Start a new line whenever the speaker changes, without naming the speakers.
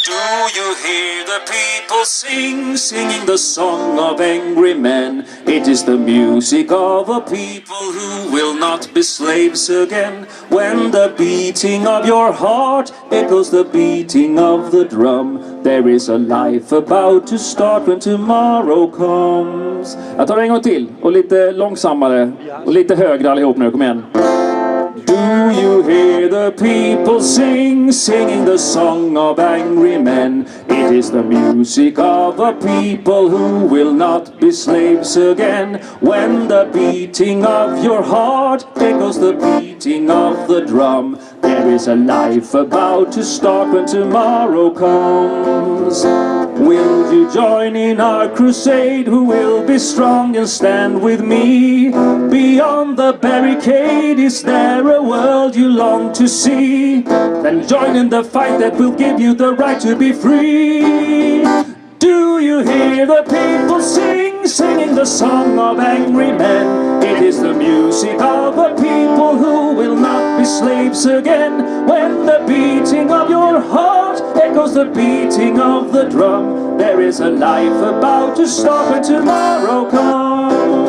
Do you hear the people singing the song of angry men? It is the music of a people who will not be slaves again. When the beating of your heart echoes the beating of the drum, there is a life about to start when tomorrow comes. Jag tar en gång till, och lite långsammare, och lite högre allihop nu, kom igen. Do you hear the people singing the song of angry men? It is the music of a people who will not be slaves again. When the beating of your heart echoes the beating of the drum, there is a life about to start when tomorrow comes. Will you join in our crusade? Who will be strong and stand with me? Beyond the barricade, is there a world you long to see? Then join in the fight that will give you the right to be free. Do you hear the people singing the song of angry men? It is the music of a people who will not be slaves again. When the beating of your heart echoes the beating of the drum, there is a life about to start when tomorrow comes.